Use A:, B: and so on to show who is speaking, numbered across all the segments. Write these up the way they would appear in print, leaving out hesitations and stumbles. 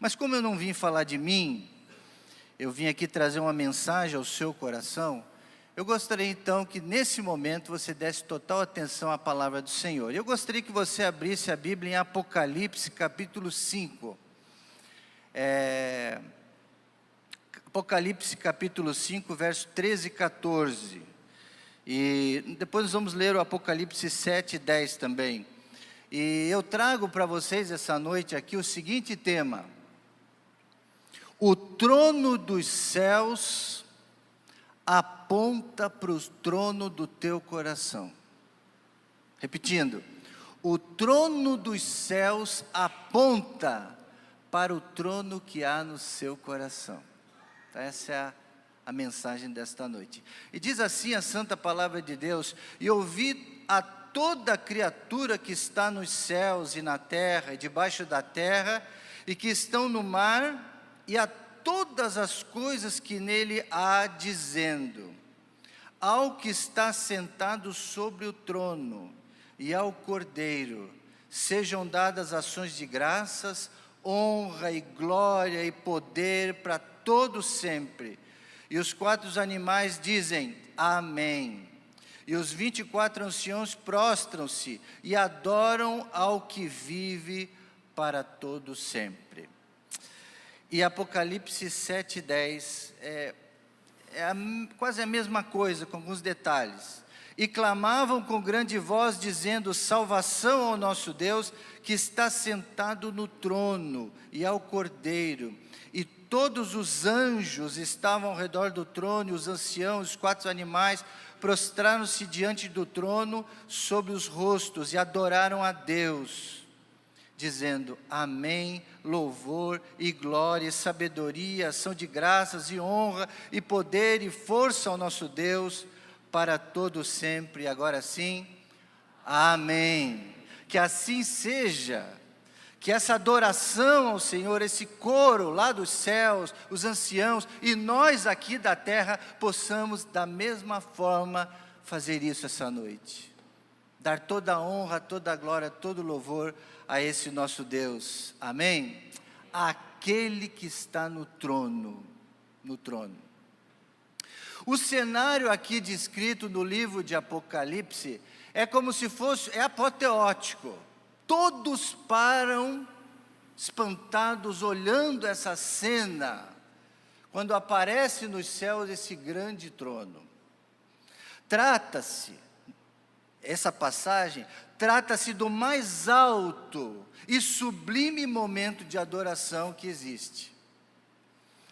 A: Mas como eu não vim falar de mim, eu vim aqui trazer uma mensagem ao seu coração. Eu gostaria então que nesse momento você desse total atenção à palavra do Senhor. Eu gostaria que você abrisse a Bíblia em Apocalipse capítulo 5. Apocalipse capítulo 5, verso 13 e 14. E depois nós vamos ler o Apocalipse 7 e 10 também. E eu trago para vocês essa noite aqui o seguinte tema: o trono dos céus aponta para o trono do teu coração. Repetindo, o trono dos céus aponta para o trono que há no seu coração. Essa é a mensagem desta noite. E diz assim a santa palavra de Deus: e ouvi a toda criatura que está nos céus e na terra e debaixo da terra, e que estão no mar, e a todas as coisas que nele há, dizendo: ao que está sentado sobre o trono e ao Cordeiro sejam dadas ações de graças, honra e glória e poder para todo sempre. E os 4 animais dizem: amém. E os 24 anciãos prostram-se e adoram ao que vive para todo sempre. E Apocalipse 7:10 quase a mesma coisa, com alguns detalhes. E clamavam com grande voz, dizendo: salvação ao nosso Deus, que está sentado no trono, e ao Cordeiro. E todos os anjos estavam ao redor do trono, e os anciãos, os 4 animais, prostraram-se diante do trono sobre os rostos, e adoraram a Deus, dizendo: amém, louvor e glória, e sabedoria, ação de graças e honra, e poder e força ao nosso Deus, para todo sempre. Agora sim, amém. Que assim seja, que essa adoração ao Senhor, esse coro lá dos céus, os anciãos, e nós aqui da terra, possamos da mesma forma fazer isso essa noite. Dar toda a honra, toda a glória, todo o louvor a esse nosso Deus. Amém? Aquele que está no trono, no trono. O cenário aqui descrito no livro de Apocalipse é como se fosse, é apoteótico. Todos param espantados olhando essa cena, quando aparece nos céus esse grande trono. Essa passagem trata-se do mais alto e sublime momento de adoração que existe.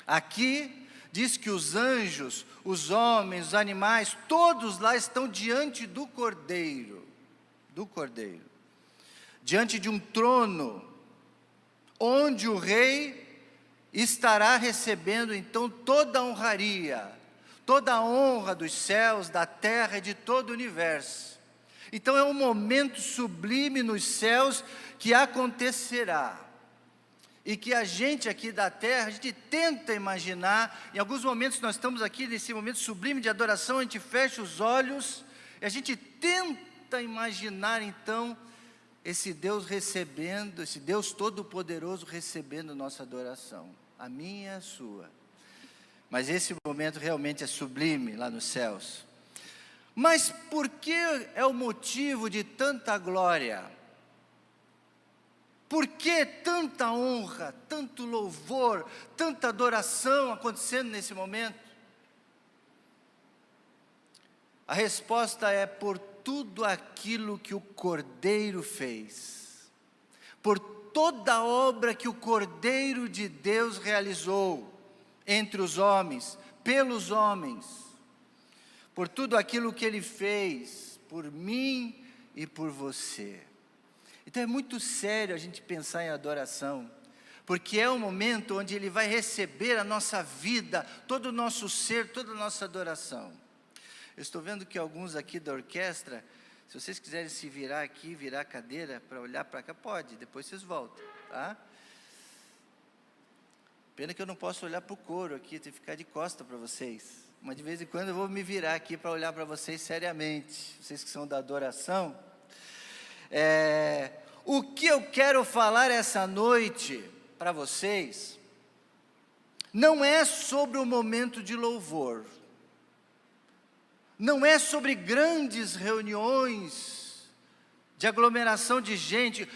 A: Aqui diz que os anjos, os homens, os animais, todos lá estão diante do Cordeiro, diante de um trono, onde o rei estará recebendo então toda a honraria, toda a honra dos céus, da terra e de todo o universo. Então é um momento sublime nos céus que acontecerá, e que a gente aqui da terra, a gente tenta imaginar. Em alguns momentos nós estamos aqui nesse momento sublime de adoração, a gente fecha os olhos, e a gente tenta imaginar então esse Deus recebendo, esse Deus Todo-Poderoso recebendo nossa adoração, a minha e a sua. Mas esse momento realmente é sublime lá nos céus. Mas por que é o motivo de tanta glória? Por que tanta honra, tanto louvor, tanta adoração acontecendo nesse momento? A resposta é: por tudo aquilo que o Cordeiro fez, por toda a obra que o Cordeiro de Deus realizou entre os homens, pelos homens, por tudo aquilo que Ele fez por mim e por você. Então é muito sério a gente pensar em adoração, porque é um momento onde Ele vai receber a nossa vida, todo o nosso ser, toda a nossa adoração. Eu estou vendo que alguns aqui da orquestra, se vocês quiserem se virar aqui, virar a cadeira para olhar para cá, pode, depois vocês voltam, tá? Pena que eu não posso olhar para o coro aqui, tenho que ficar de costa para vocês. Mas de vez em quando eu vou me virar aqui para olhar para vocês seriamente, vocês que são da adoração. O que eu quero falar essa noite para vocês não é sobre o momento de louvor, não é sobre grandes reuniões de aglomeração de gente,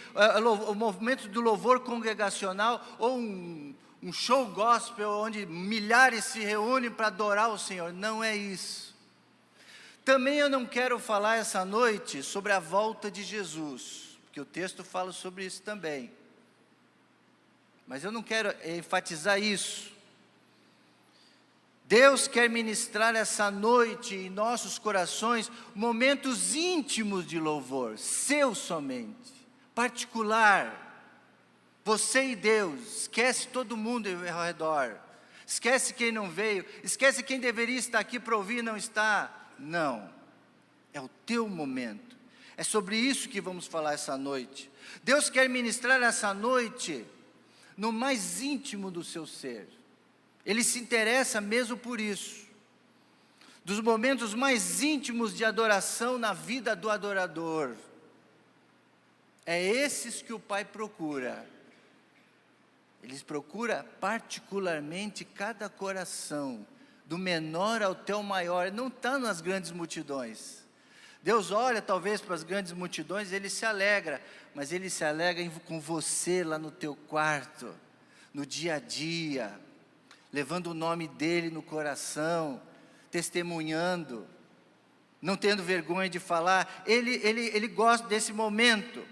A: o momento do louvor congregacional, ou um show gospel, onde milhares se reúnem para adorar o Senhor. Não é isso. Também eu não quero falar essa noite sobre a volta de Jesus, porque o texto fala sobre isso também. Mas eu não quero enfatizar isso. Deus quer ministrar essa noite em nossos corações momentos íntimos de louvor, seu somente, particular. Você e Deus, esquece todo mundo ao redor, esquece quem não veio, esquece quem deveria estar aqui para ouvir e não está. Não, é o teu momento. É sobre isso que vamos falar essa noite. Deus quer ministrar essa noite no mais íntimo do seu ser. Ele se interessa mesmo por isso, dos momentos mais íntimos de adoração na vida do adorador. É esses que o Pai procura. Ele procura particularmente cada coração, do menor ao teu maior. Não está nas grandes multidões. Deus olha talvez para as grandes multidões, Ele se alegra, mas Ele se alegra com você lá no teu quarto, no dia a dia, levando o nome dEle no coração, testemunhando, não tendo vergonha de falar. Ele gosta desse momento,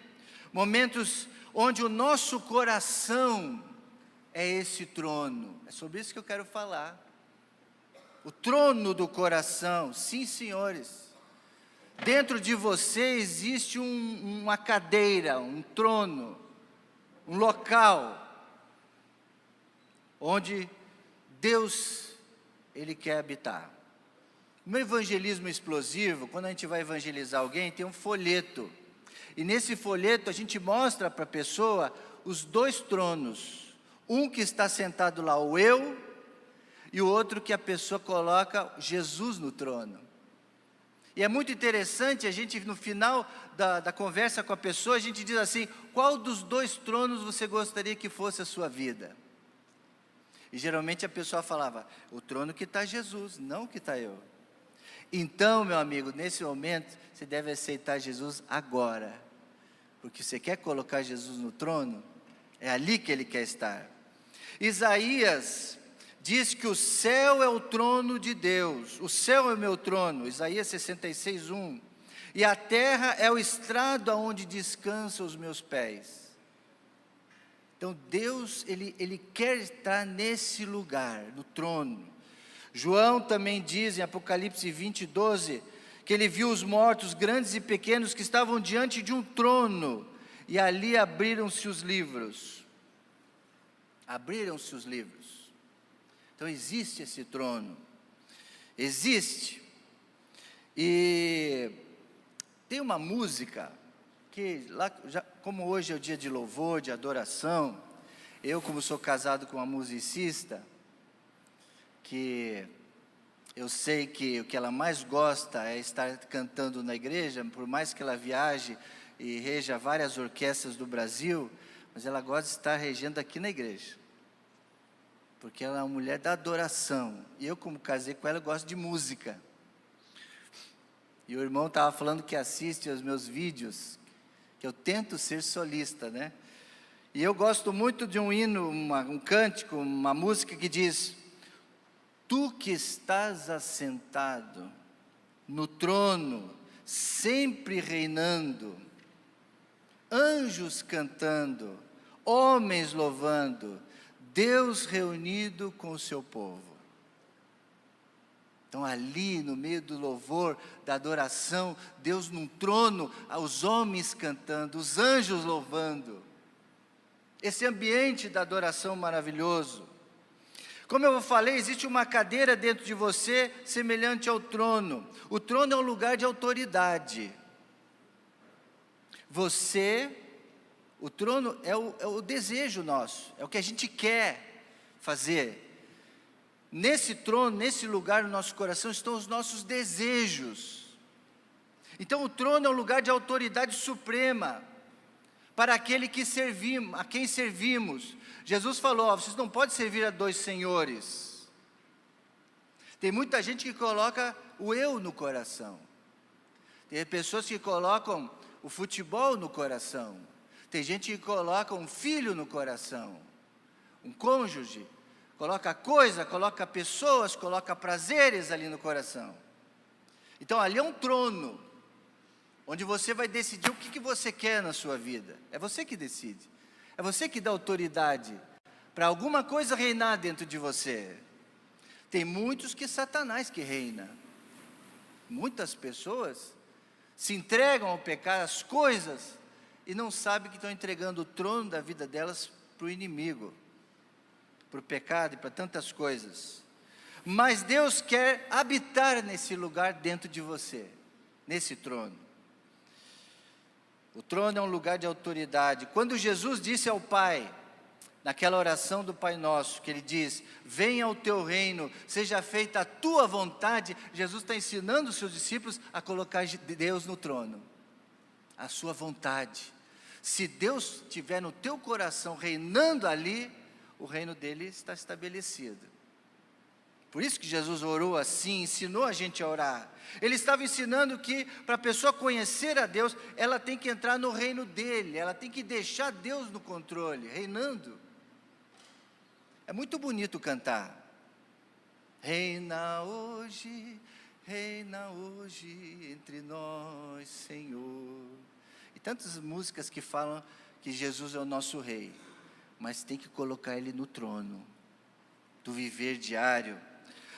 A: momentos onde o nosso coração é esse trono. É sobre isso que eu quero falar. O trono do coração. Sim, senhores. Dentro de você existe uma cadeira, um trono, um local, onde Deus, Ele quer habitar. No evangelismo explosivo, quando a gente vai evangelizar alguém, tem um folheto. E nesse folheto a gente mostra para a pessoa os dois tronos. Um que está sentado lá, o eu, e o outro que a pessoa coloca Jesus no trono. E é muito interessante, a gente no final da conversa com a pessoa, a gente diz assim: qual dos dois tronos você gostaria que fosse a sua vida? E geralmente a pessoa falava: o trono que está Jesus, não o que está eu. Então, meu amigo, nesse momento, você deve aceitar Jesus agora. Porque você quer colocar Jesus no trono, é ali que Ele quer estar. Isaías diz que o céu é o trono de Deus, o céu é o meu trono, Isaías 66:1. E a terra é o estrado aonde descansam os meus pés. Então Deus, Ele quer estar nesse lugar, no trono. João também diz em Apocalipse 20:12, que ele viu os mortos, grandes e pequenos, que estavam diante de um trono, e ali abriram-se os livros. Abriram-se os livros. Então existe esse trono, existe. E tem uma música, que lá, como hoje é o dia de louvor, de adoração, eu, como sou casado com uma musicista, que eu sei que o que ela mais gosta é estar cantando na igreja, por mais que ela viaje e reja várias orquestras do Brasil, mas ela gosta de estar regendo aqui na igreja, porque ela é uma mulher da adoração, e eu, como casei com ela, eu gosto de música. E o irmão estava falando que assiste aos meus vídeos, que eu tento ser solista, né? E eu gosto muito de um hino, um cântico, uma música que diz: tu que estás assentado no trono, sempre reinando, anjos cantando, homens louvando, Deus reunido com o seu povo. Então ali no meio do louvor, da adoração, Deus num trono, os homens cantando, os anjos louvando. Esse ambiente da adoração maravilhoso. Como eu falei, existe uma cadeira dentro de você, semelhante ao trono. O trono é um lugar de autoridade. O trono é o desejo nosso, é o que a gente quer fazer. Nesse trono, nesse lugar no nosso coração, estão os nossos desejos. Então o trono é um lugar de autoridade suprema. para aquele que servimos, a quem servimos. Jesus falou: ó, vocês não podem servir a dois senhores. Tem muita gente que coloca o eu no coração. Tem pessoas que colocam o futebol no coração. Tem gente que coloca um filho no coração, um cônjuge. Coloca coisa, coloca pessoas, coloca prazeres ali no coração. Então ali é um trono, onde você vai decidir o que você quer na sua vida. É você que decide. É você que dá autoridade para alguma coisa reinar dentro de você. Tem muitos que Satanás que reina. Muitas pessoas se entregam ao pecado, às coisas, e não sabem que estão entregando o trono da vida delas para o inimigo, para o pecado e para tantas coisas. Mas Deus quer habitar nesse lugar dentro de você, nesse trono. O trono é um lugar de autoridade. Quando Jesus disse ao Pai, naquela oração do Pai Nosso, que Ele diz: venha o teu reino, seja feita a tua vontade, Jesus está ensinando os seus discípulos a colocar Deus no trono, a sua vontade. Se Deus estiver no teu coração reinando ali, o reino dele está estabelecido. Por isso que Jesus orou assim, ensinou a gente a orar. Ele estava ensinando que para a pessoa conhecer a Deus, ela tem que entrar no reino dele, ela tem que deixar Deus no controle, reinando. É muito bonito cantar. Reina hoje entre nós, Senhor. E tantas músicas que falam que Jesus é o nosso rei, mas tem que colocar ele no trono do viver diário.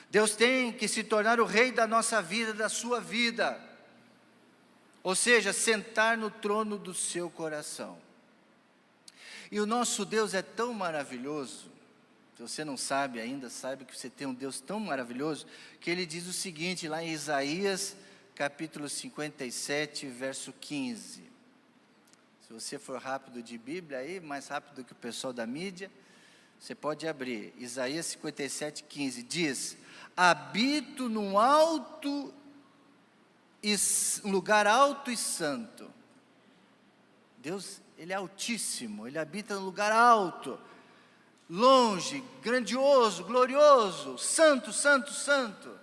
A: Deus tem que se tornar o rei da nossa vida, da sua vida. Ou seja, sentar no trono do seu coração. E o nosso Deus é tão maravilhoso, se você não sabe ainda, saiba que você tem um Deus tão maravilhoso, que Ele diz o seguinte, lá em Isaías, capítulo 57, verso 15. Se você for rápido de Bíblia, aí, mais rápido que o pessoal da mídia, você pode abrir. Isaías 57, 15, diz: habito num lugar alto e santo. Deus, Ele é altíssimo, Ele habita num lugar alto, longe, grandioso, glorioso, santo, santo, santo.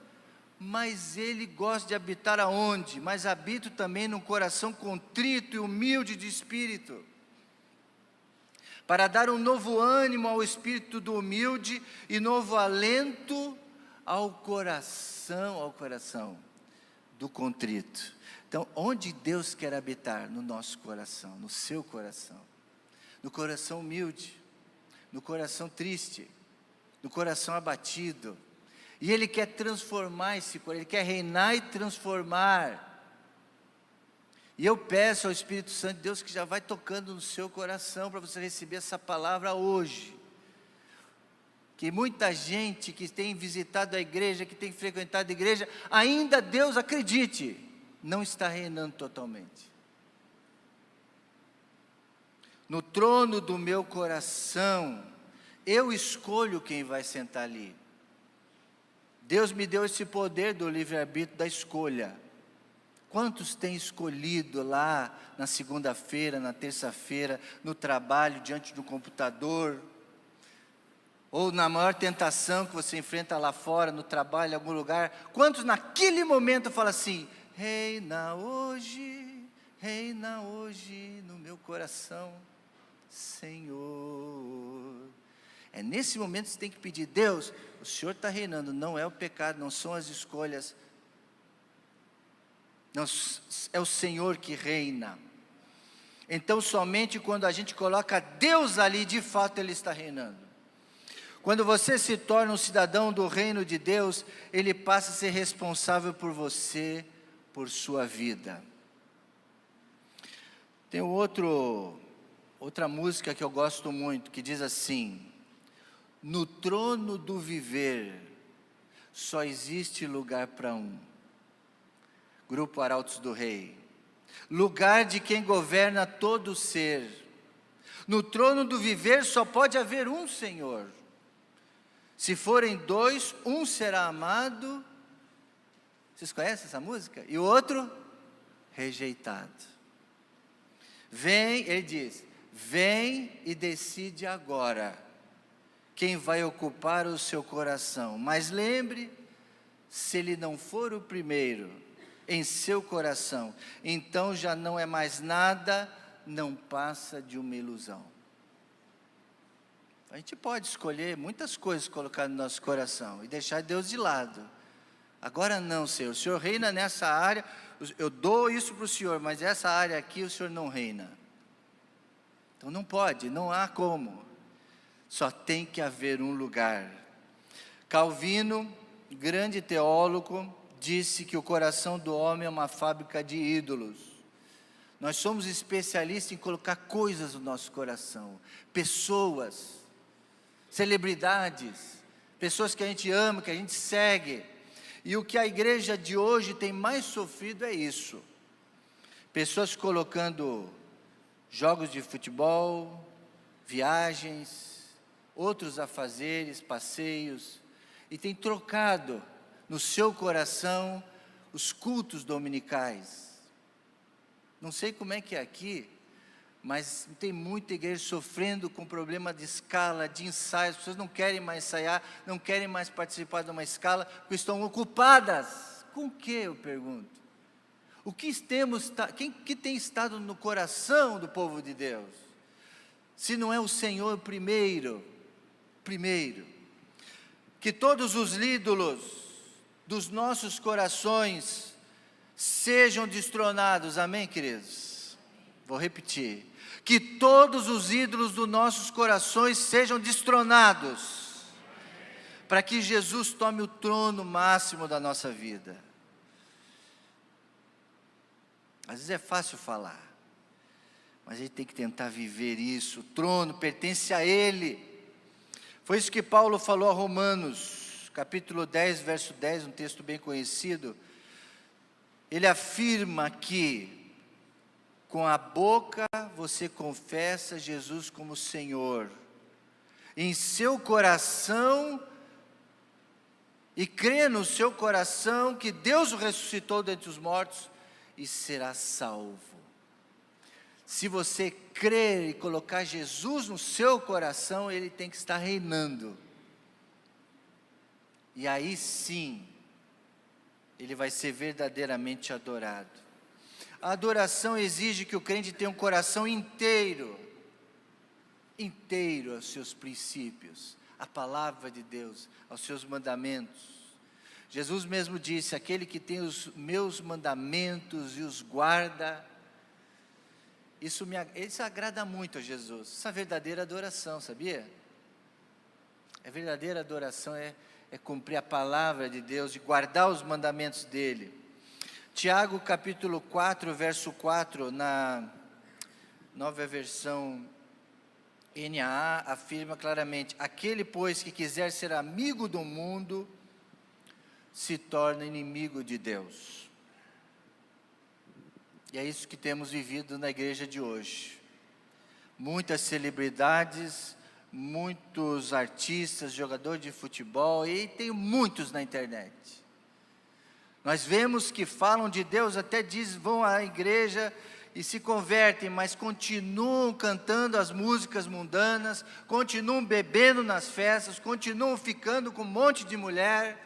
A: Mas Ele gosta de habitar aonde? Mas habito também num coração contrito e humilde de espírito, para dar um novo ânimo ao espírito do humilde e novo alento ao coração do contrito. Então, onde Deus quer habitar? No nosso coração, no seu coração, no coração humilde, no coração triste, no coração abatido. E Ele quer transformar esse coração, Ele quer reinar e transformar. E eu peço ao Espírito Santo de Deus que já vai tocando no seu coração, para você receber essa palavra hoje. Que muita gente que tem visitado a igreja, que tem frequentado a igreja, ainda Deus, acredite, não está reinando totalmente. No trono do meu coração, eu escolho quem vai sentar ali. Deus me deu esse poder do livre-arbítrio, da escolha. Quantos têm escolhido lá na segunda-feira, na terça-feira, no trabalho, diante do computador, ou na maior tentação que você enfrenta lá fora, no trabalho, em algum lugar, quantos naquele momento falam assim: reina hoje no meu coração, Senhor. É nesse momento que você tem que pedir: Deus, o Senhor está reinando, não é o pecado, não são as escolhas, não, é o Senhor que reina. Então somente quando a gente coloca Deus ali, de fato Ele está reinando. Quando você se torna um cidadão do reino de Deus, Ele passa a ser responsável por você, por sua vida. Tem outra música que eu gosto muito, que diz assim: no trono do viver, só existe lugar para um. Grupo Arautos do Rei. Lugar de quem governa todo ser. No trono do viver só pode haver um Senhor. Se forem dois, um será amado. Vocês conhecem essa música? E o outro, rejeitado. Vem, ele diz, vem e decide agora quem vai ocupar o seu coração. Mas lembre, se ele não for o primeiro em seu coração, então já não é mais nada, não passa de uma ilusão. A gente pode escolher muitas coisas colocar no nosso coração e deixar Deus de lado. Agora não, Senhor, o Senhor reina nessa área, eu dou isso para o Senhor, mas essa área aqui o Senhor não reina. Então não pode, não há como. Só tem que haver um lugar. Calvino, grande teólogo, disse que o coração do homem é uma fábrica de ídolos. Nós somos especialistas em colocar coisas no nosso coração, pessoas, celebridades, pessoas que a gente ama, que a gente segue. E o que a igreja de hoje tem mais sofrido é isso. Pessoas colocando jogos de futebol, viagens, outros afazeres, passeios, e tem trocado no seu coração os cultos dominicais. Não sei como é que é aqui, mas tem muita igreja sofrendo com problema de escala, de ensaio. As pessoas não querem mais ensaiar, não querem mais participar de uma escala, porque estão ocupadas. Com o que, eu pergunto? O que que tem estado no coração do povo de Deus? Se não é o Senhor primeiro. Que todos os ídolos dos nossos corações sejam destronados, amém, queridos? Vou repetir, que todos os ídolos dos nossos corações sejam destronados, para que Jesus tome o trono máximo da nossa vida. Às vezes é fácil falar, mas a gente tem que tentar viver isso. O trono pertence a Ele. Foi isso que Paulo falou a Romanos, capítulo 10, verso 10, um texto bem conhecido. Ele afirma que com a boca você confessa Jesus como Senhor, em seu coração, e crê no seu coração que Deus o ressuscitou dentre os mortos, e será salvo. Se você crer e colocar Jesus no seu coração, Ele tem que estar reinando. E aí sim, Ele vai ser verdadeiramente adorado. A adoração exige que o crente tenha um coração inteiro aos seus princípios, à palavra de Deus, aos seus mandamentos. Jesus mesmo disse, aquele que tem os meus mandamentos e os guarda, isso agrada muito a Jesus. Essa verdadeira adoração, sabia? A verdadeira adoração é cumprir a palavra de Deus e guardar os mandamentos dele. Tiago capítulo 4, verso 4, na nova versão NAA, afirma claramente, aquele pois que quiser ser amigo do mundo, se torna inimigo de Deus. E é isso que temos vivido na igreja de hoje. Muitas celebridades, muitos artistas, jogadores de futebol, e tem muitos na internet. Nós vemos que falam de Deus, até vão à igreja e se convertem, mas continuam cantando as músicas mundanas, continuam bebendo nas festas, continuam ficando com um monte de mulher,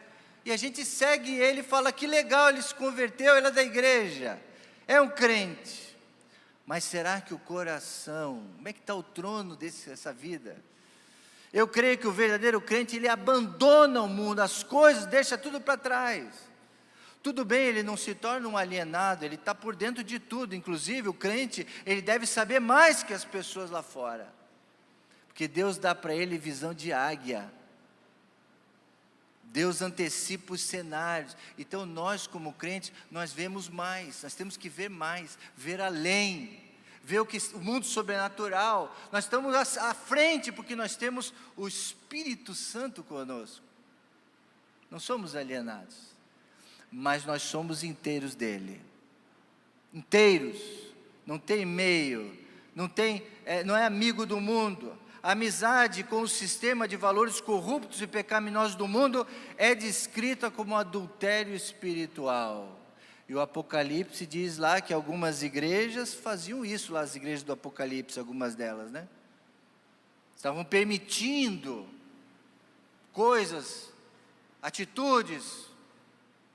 A: e a gente segue ele e fala, que legal, ele se converteu, ele é da igreja, é um crente. Mas será que o coração, como é que está o trono dessa vida? Eu creio que o verdadeiro crente, ele abandona o mundo, as coisas, deixa tudo para trás. Tudo bem, ele não se torna um alienado, ele está por dentro de tudo, inclusive o crente, ele deve saber mais que as pessoas lá fora, porque Deus dá para ele visão de águia, Deus antecipa os cenários. Então nós como crentes, nós vemos mais, nós temos que ver mais, ver além, ver o mundo sobrenatural. Nós estamos à frente porque nós temos o Espírito Santo conosco. Não somos alienados, mas nós somos inteiros dele. Inteiros, não tem meio, não é amigo do mundo. A amizade com o sistema de valores corruptos e pecaminosos do mundo é descrita como adultério espiritual. E o Apocalipse diz lá que algumas igrejas faziam isso lá, as igrejas do Apocalipse, algumas delas, né? Estavam permitindo coisas, atitudes,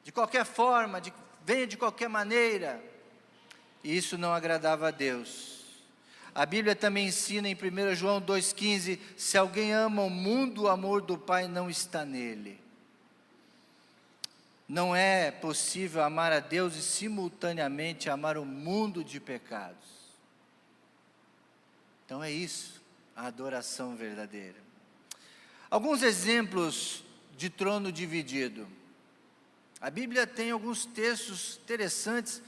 A: de qualquer forma, venha de qualquer maneira. E isso não agradava a Deus. A Bíblia também ensina em 1 João 2,15, se alguém ama o mundo, o amor do Pai não está nele. Não é possível amar a Deus e simultaneamente amar o mundo de pecados. Então é isso, a adoração verdadeira. Alguns exemplos de trono dividido. A Bíblia tem alguns textos interessantes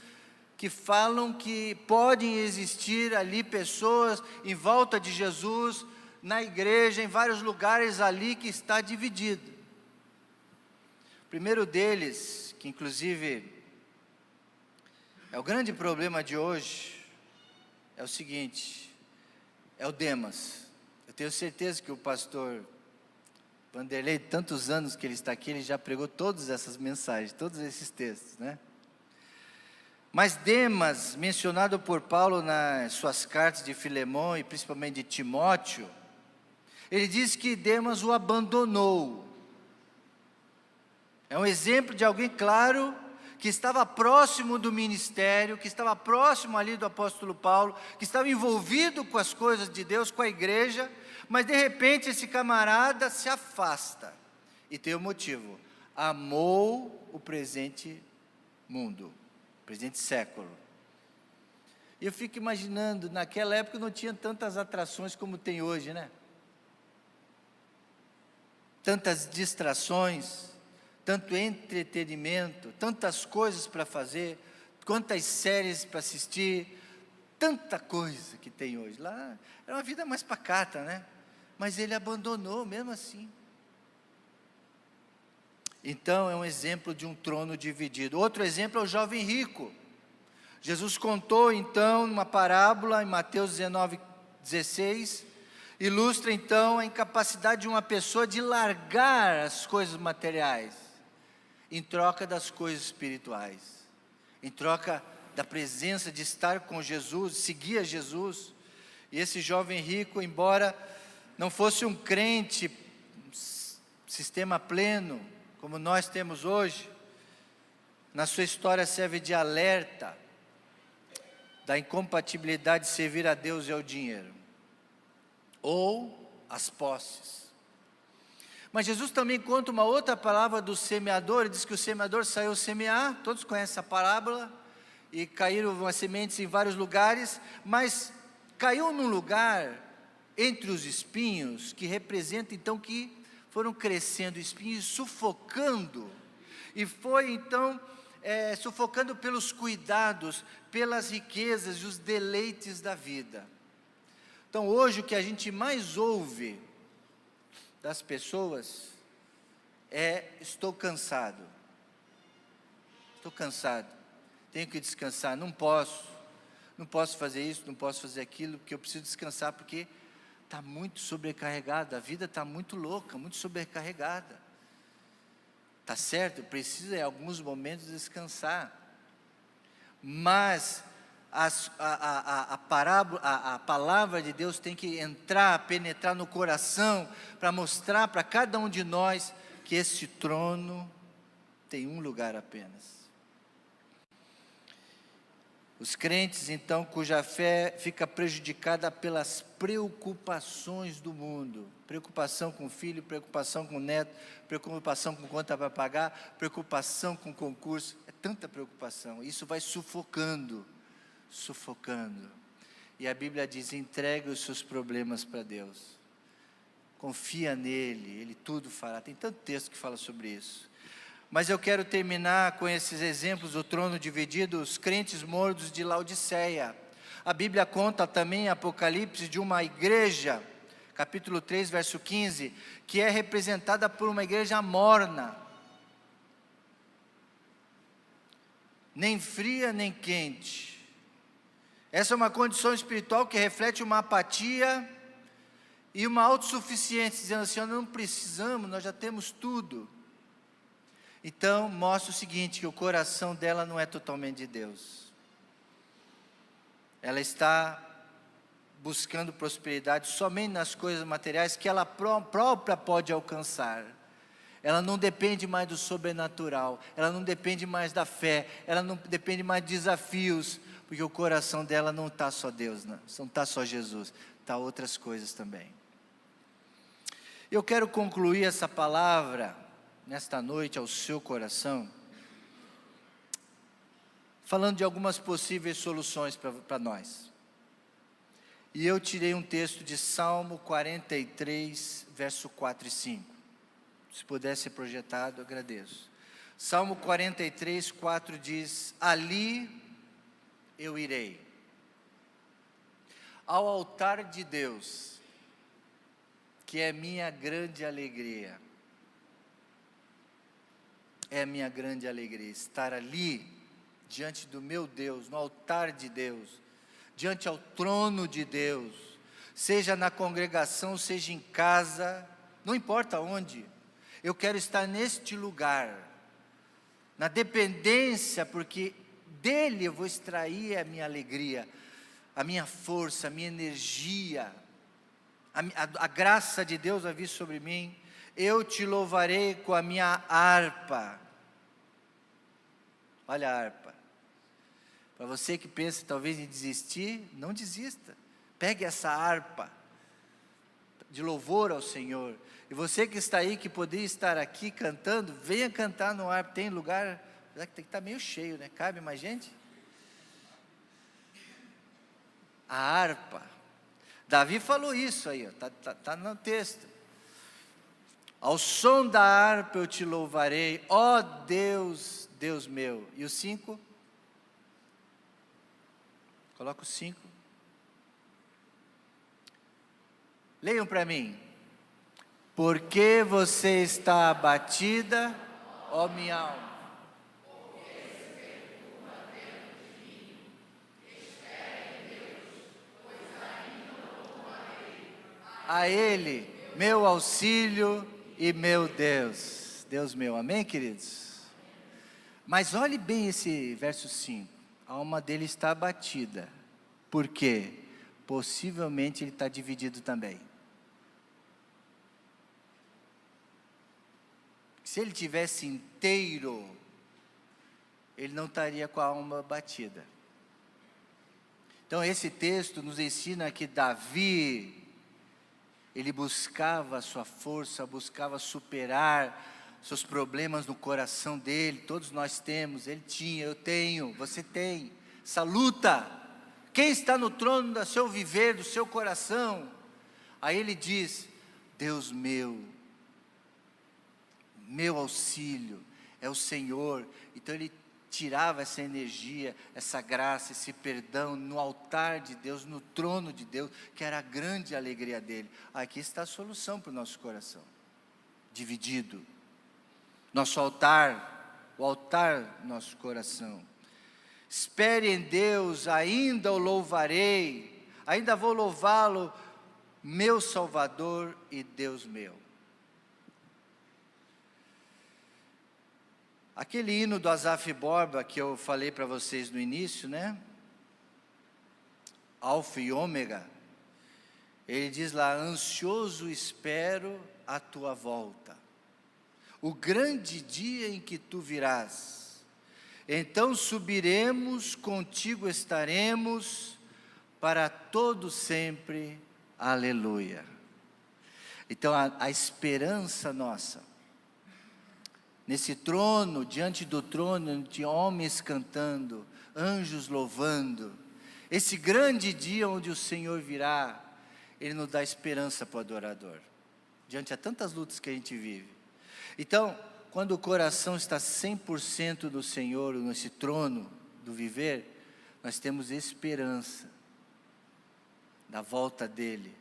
A: que falam que podem existir ali pessoas em volta de Jesus, na igreja, em vários lugares ali que está dividido. O primeiro deles, que inclusive é o grande problema de hoje, é o seguinte, é o Demas. Eu tenho certeza que o pastor Vanderlei, tantos anos que ele está aqui, ele já pregou todas essas mensagens, todos esses textos, né? Mas Demas, mencionado por Paulo nas suas cartas de Filemão e principalmente de Timóteo, ele diz que Demas o abandonou. É um exemplo de alguém, claro, que estava próximo do ministério, que estava próximo ali do apóstolo Paulo, que estava envolvido com as coisas de Deus, com a igreja, mas de repente esse camarada se afasta. E tem um motivo: amou o presente mundo, o presente século. E eu fico imaginando, naquela época não tinha tantas atrações como tem hoje, né? Tantas distrações, tanto entretenimento, tantas coisas para fazer, quantas séries para assistir, tanta coisa que tem hoje. Lá era uma vida mais pacata, né? Mas ele abandonou mesmo assim. Então é um exemplo de um trono dividido. Outro exemplo é o jovem rico. Jesus contou então uma parábola em Mateus 19:16, ilustra então a incapacidade de uma pessoa de largar as coisas materiais, em troca das coisas espirituais, em troca da presença de estar com Jesus, seguir a Jesus. E esse jovem rico, embora não fosse um crente, sistema pleno, como nós temos hoje, na sua história serve de alerta da incompatibilidade de servir a Deus e ao dinheiro, ou as posses. Mas Jesus também conta uma outra palavra do semeador. Ele diz que o semeador saiu semear, todos conhecem essa parábola, e caíram as sementes em vários lugares, mas caiu num lugar entre os espinhos, que representa então que foram crescendo espinhos, sufocando, e foi então sufocando pelos cuidados, pelas riquezas e os deleites da vida. Então hoje o que a gente mais ouve das pessoas é: estou cansado, tenho que descansar, não posso fazer isso, não posso fazer aquilo, porque eu preciso descansar, porque está muito sobrecarregado, a vida está muito louca, muito sobrecarregada. Está certo, precisa em alguns momentos descansar, mas a palavra de Deus tem que entrar, penetrar no coração, para mostrar para cada um de nós que esse trono tem um lugar apenas. Os crentes, então, cuja fé fica prejudicada pelas preocupações do mundo, preocupação com o filho, preocupação com o neto, preocupação com conta para pagar, preocupação com concurso, é tanta preocupação, isso vai sufocando. E a Bíblia diz: entregue os seus problemas para Deus, confia nele, ele tudo fará. Tem tanto texto que fala sobre isso. Mas eu quero terminar com esses exemplos do trono dividido, os crentes mortos de Laodiceia. A Bíblia conta também em Apocalipse de uma igreja, capítulo 3, verso 15, que é representada por uma igreja morna, nem fria nem quente. Essa é uma condição espiritual que reflete uma apatia e uma autossuficiência, dizendo assim: não precisamos, nós já temos tudo. Então, mostra o seguinte, que o coração dela não é totalmente de Deus. Ela está buscando prosperidade somente nas coisas materiais que ela própria pode alcançar. Ela não depende mais do sobrenatural, ela não depende mais da fé, ela não depende mais de desafios, porque o coração dela não está só Deus, não está só Jesus, está outras coisas também. Eu quero concluir essa palavra, nesta noite, ao seu coração, falando de algumas possíveis soluções para nós. E eu tirei um texto de Salmo 43, verso 4 e 5. Se puder ser projetado, eu agradeço. Salmo 43, 4 diz: ali eu irei ao altar de Deus, que é minha grande alegria. É minha grande alegria estar ali, diante do meu Deus, no altar de Deus, diante ao trono de Deus, seja na congregação, seja em casa, não importa onde. Eu quero estar neste lugar, na dependência, porque dele eu vou extrair a minha alegria, a minha força, a minha energia, a graça de Deus vai vir sobre mim. Eu te louvarei com a minha harpa. Olha a harpa. Para você que pensa talvez em desistir, não desista. Pegue essa harpa de louvor ao Senhor. E você que está aí, que poderia estar aqui cantando, venha cantar no harpa. Tem lugar, tem que estar meio cheio, né? Cabe mais gente? A harpa. Davi falou isso aí, está no texto. Ao som da harpa eu te louvarei, ó Deus, Deus meu. E o 5? Coloca o 5. Leiam para mim. Porque você está abatida, ó minha alma. A Ele, meu auxílio e meu Deus. Deus meu, amém, queridos? Mas olhe bem esse verso 5. A alma dele está abatida. Por quê? Possivelmente ele está dividido também. Se ele tivesse inteiro, ele não estaria com a alma batida. Então esse texto nos ensina que Davi, ele buscava a sua força, buscava superar seus problemas no coração dele. Todos nós temos, ele tinha, eu tenho, você tem, essa luta. Quem está no trono do seu viver, do seu coração? Aí ele diz: Deus meu auxílio é o Senhor. Então ele tirava essa energia, essa graça, esse perdão no altar de Deus, no trono de Deus, que era a grande alegria dele. Aqui está a solução para o nosso coração, dividido. Nosso altar, o altar do nosso coração. Espere em Deus, ainda o louvarei, ainda vou louvá-lo, meu Salvador e Deus meu. Aquele hino do Asaf Borba que eu falei para vocês no início, né? Alfa e Ômega. Ele diz lá: ansioso espero a tua volta, o grande dia em que tu virás. Então subiremos, contigo estaremos, para todo sempre. Aleluia. Então a esperança nossa, nesse trono, diante do trono, de homens cantando, anjos louvando, esse grande dia onde o Senhor virá, Ele nos dá esperança para o adorador, diante a tantas lutas que a gente vive. Então, quando o coração está 100% no Senhor, nesse trono do viver, nós temos esperança da volta dEle,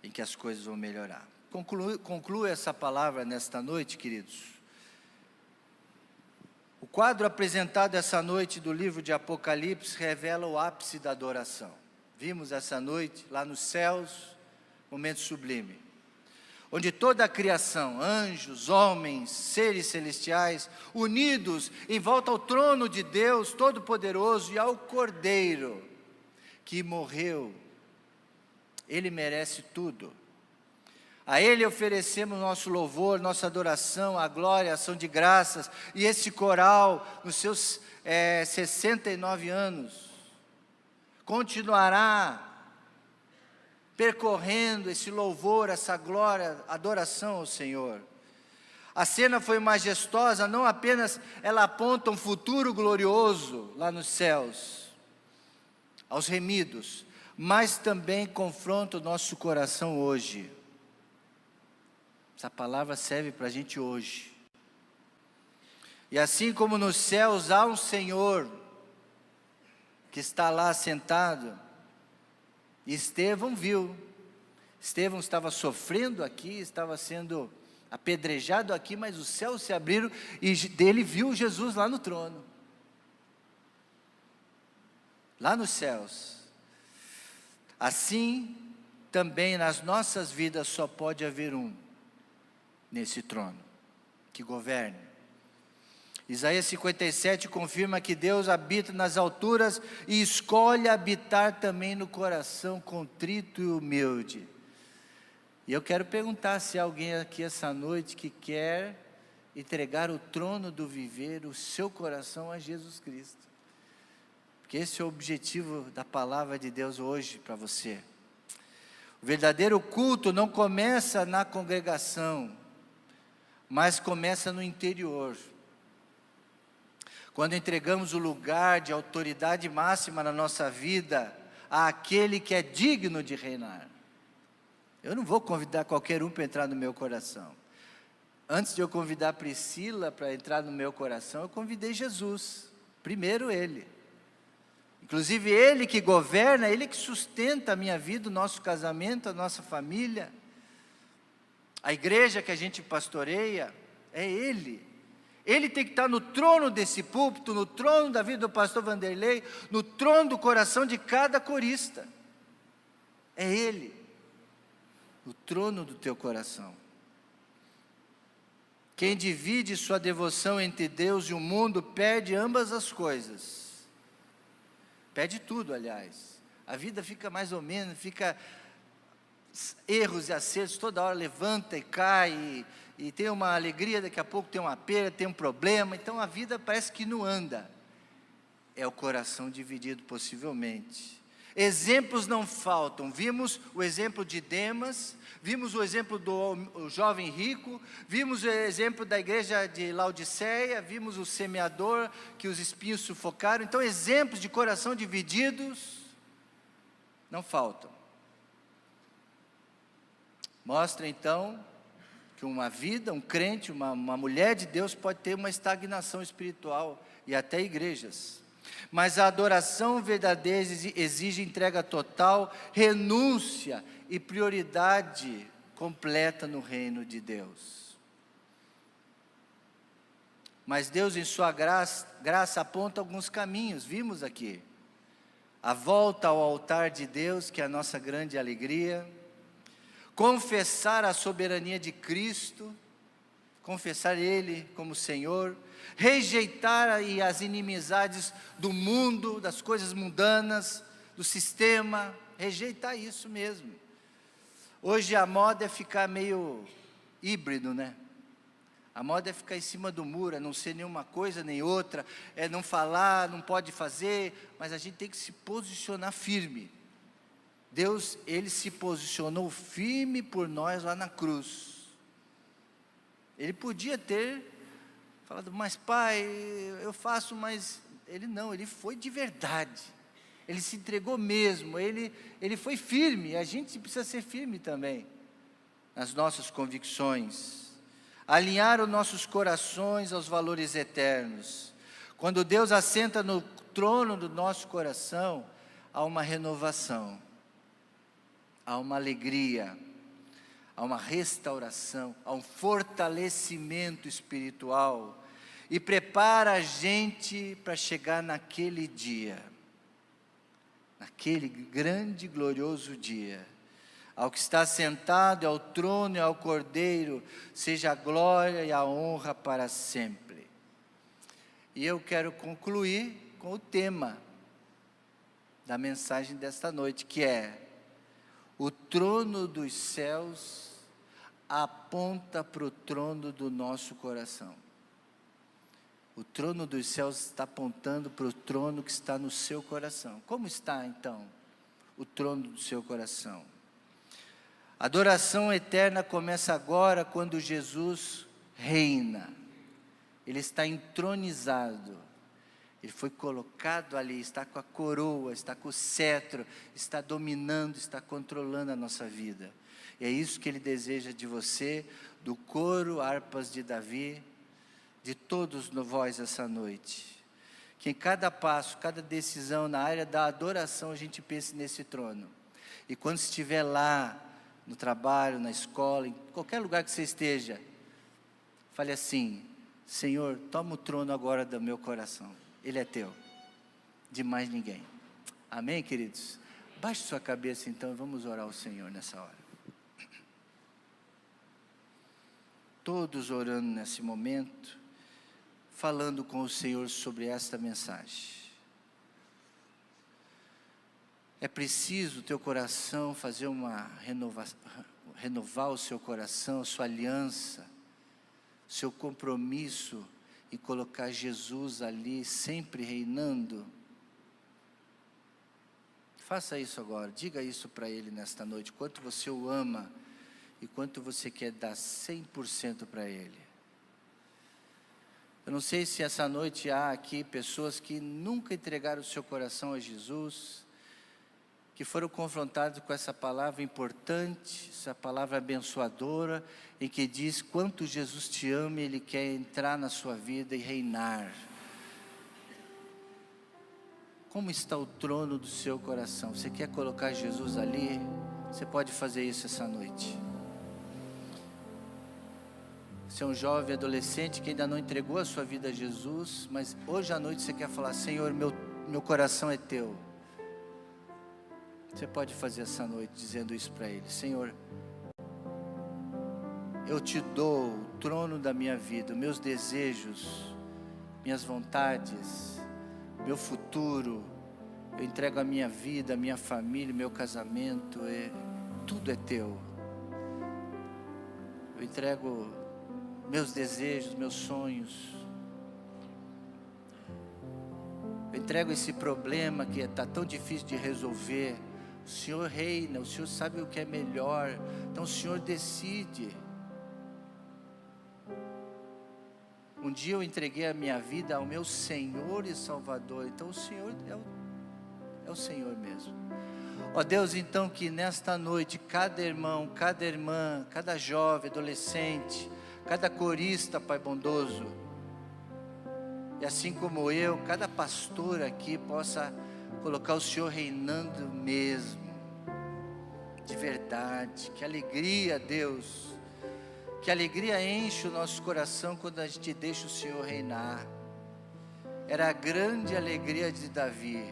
A: em que as coisas vão melhorar. Concluo essa palavra nesta noite, queridos. O quadro apresentado essa noite do livro de Apocalipse revela o ápice da adoração. Vimos essa noite, lá nos céus, momento sublime. onde toda a criação, anjos, homens, seres celestiais, unidos em volta ao trono de Deus Todo-Poderoso e ao Cordeiro, que morreu. Ele merece tudo. A Ele oferecemos nosso louvor, nossa adoração, a glória, a ação de graças. E esse coral, nos seus 69 anos, continuará percorrendo esse louvor, essa glória, adoração ao Senhor. A cena foi majestosa, não apenas ela aponta um futuro glorioso lá nos céus, aos remidos, mas também confronta o nosso coração hoje. Essa palavra serve para a gente hoje. E assim como nos céus há um Senhor que está lá sentado, e Estevão viu. Estevão estava sofrendo aqui, estava sendo apedrejado aqui, mas os céus se abriram e dele viu Jesus lá no trono. Lá nos céus. Assim, também nas nossas vidas só pode haver um nesse trono, que governe. Isaías 57 confirma que Deus habita nas alturas e escolhe habitar também no coração contrito e humilde. E eu quero perguntar se há alguém aqui essa noite que quer entregar o trono do viver, o seu coração a Jesus Cristo. Porque esse é o objetivo da palavra de Deus hoje para você. O verdadeiro culto não começa na congregação, mas começa no interior. Quando entregamos o lugar de autoridade máxima na nossa vida àquele que é digno de reinar. Eu não vou convidar qualquer um para entrar no meu coração. Antes de eu convidar a Priscila para entrar no meu coração, eu convidei Jesus. Primeiro Ele. Inclusive Ele que governa, Ele que sustenta a minha vida, o nosso casamento, a nossa família. A igreja que a gente pastoreia, é Ele. Ele tem que estar no trono desse púlpito, no trono da vida do pastor Vanderlei, no trono do coração de cada corista. É Ele, o trono do teu coração. Quem divide sua devoção entre Deus e o mundo, perde ambas as coisas. Perde tudo, aliás. A vida fica mais ou menos, fica erros e acertos, toda hora levanta e cai, e tem uma alegria, daqui a pouco tem uma perda, tem um problema, então a vida parece que não anda. É o coração dividido possivelmente. Exemplos não faltam, vimos o exemplo de Demas, vimos o exemplo do jovem rico, vimos o exemplo da igreja de Laodiceia, vimos o semeador que os espinhos sufocaram, então exemplos de coração divididos não faltam. Mostra então que uma vida, um crente, uma mulher de Deus pode ter uma estagnação espiritual e até igrejas. Mas a adoração verdadeira exige entrega total, renúncia e prioridade completa no reino de Deus. Mas Deus em sua graça aponta alguns caminhos, vimos aqui. A volta ao altar de Deus, que é a nossa grande alegria. Confessar a soberania de Cristo, confessar Ele como Senhor, rejeitar as inimizades do mundo, das coisas mundanas, do sistema, rejeitar isso mesmo. Hoje a moda é ficar meio híbrido, né? A moda é ficar em cima do muro, é não ser nenhuma coisa nem outra, é não falar, não pode fazer, mas a gente tem que se posicionar firme. Deus, Ele se posicionou firme por nós lá na cruz. Ele podia ter falado, mas pai, eu faço, mas Ele não, Ele foi de verdade. Ele se entregou mesmo, Ele foi firme, a gente precisa ser firme também, nas nossas convicções. Alinhar os nossos corações aos valores eternos. Quando Deus assenta no trono do nosso coração, há uma renovação. Há uma alegria, há uma restauração, há um fortalecimento espiritual, e prepara a gente para chegar naquele dia, naquele grande e glorioso dia, Ao que está sentado, ao trono e ao Cordeiro, seja a glória e a honra para sempre. E eu quero concluir com o tema da mensagem desta noite, que é: o trono dos céus aponta para o trono do nosso coração. O trono dos céus está apontando para o trono que está no seu coração. Como está então o trono do seu coração? A adoração eterna começa agora, quando Jesus reina. Ele está entronizado. Ele foi colocado ali, está com a coroa, está com o cetro, está dominando, está controlando a nossa vida. E é isso que Ele deseja de você, do coro harpas de Davi, de todos nós essa noite. Que em cada passo, cada decisão na área da adoração, a gente pense nesse trono. E quando estiver lá, no trabalho, na escola, em qualquer lugar que você esteja, fale assim: Senhor, toma o trono agora do meu coração. Ele é teu, de mais ninguém. Amém, queridos? Baixe sua cabeça então e vamos orar ao Senhor nessa hora. Todos orando nesse momento, falando com o Senhor sobre esta mensagem. É preciso o teu coração fazer uma renovar o seu coração, a sua aliança, seu compromisso e colocar Jesus ali, sempre reinando. Faça isso agora, diga isso para Ele nesta noite, quanto você o ama e quanto você quer dar 100% para Ele. Eu não sei se essa noite há aqui pessoas que nunca entregaram o seu coração a Jesus, que foram confrontados com essa palavra importante, essa palavra abençoadora, em que diz quanto Jesus te ama e Ele quer entrar na sua vida e reinar. Como está o trono do seu coração? Você quer colocar Jesus ali? Você pode fazer isso essa noite. Você é um jovem adolescente que ainda não entregou a sua vida a Jesus, mas hoje à noite você quer falar: Senhor, meu coração é teu. Você pode fazer essa noite dizendo isso para Ele: Senhor, eu te dou o trono da minha vida, meus desejos, minhas vontades, meu futuro. Eu entrego a minha vida, a minha família, meu casamento, tudo é teu. Eu entrego meus desejos, meus sonhos. Eu entrego esse problema que está tão difícil de resolver. O Senhor reina, o Senhor sabe o que é melhor, então o Senhor decide. Um dia eu entreguei a minha vida ao meu Senhor e Salvador, então o Senhor é o Senhor mesmo. Ó Deus, então que nesta noite, cada irmão, cada irmã, cada jovem, adolescente, cada corista, Pai bondoso, e assim como eu, cada pastor aqui possa colocar o Senhor reinando mesmo, de verdade. Que alegria, Deus, que alegria enche o nosso coração quando a gente deixa o Senhor reinar. Era a grande alegria de Davi.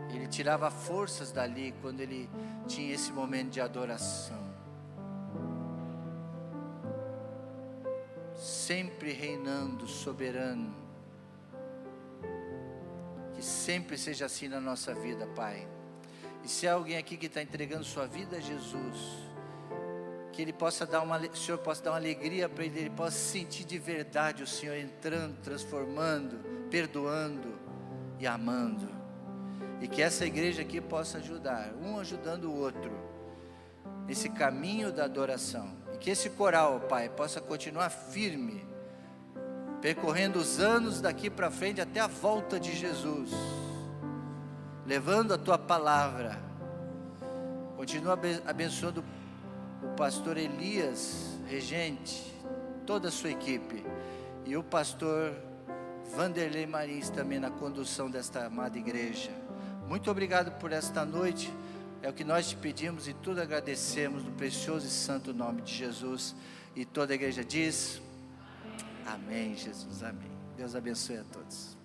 A: Ele tirava forças dali quando ele tinha esse momento de adoração. Sempre reinando, soberano. Que sempre seja assim na nossa vida, Pai. E se há alguém aqui que está entregando sua vida a Jesus, que Ele possa o Senhor possa dar uma alegria para ele possa sentir de verdade o Senhor entrando, transformando, perdoando e amando. E que essa igreja aqui possa ajudar, um ajudando o outro, nesse caminho da adoração. E que esse coral, Pai, possa continuar firme, percorrendo os anos daqui para frente até a volta de Jesus, levando a Tua palavra. Continua abençoando o pastor Elias, regente, toda a sua equipe, e o pastor Vanderlei Marins também na condução desta amada igreja. Muito obrigado por esta noite, é o que nós te pedimos e tudo agradecemos no precioso e santo nome de Jesus. E toda a igreja diz: amém, Jesus, amém. Deus abençoe a todos.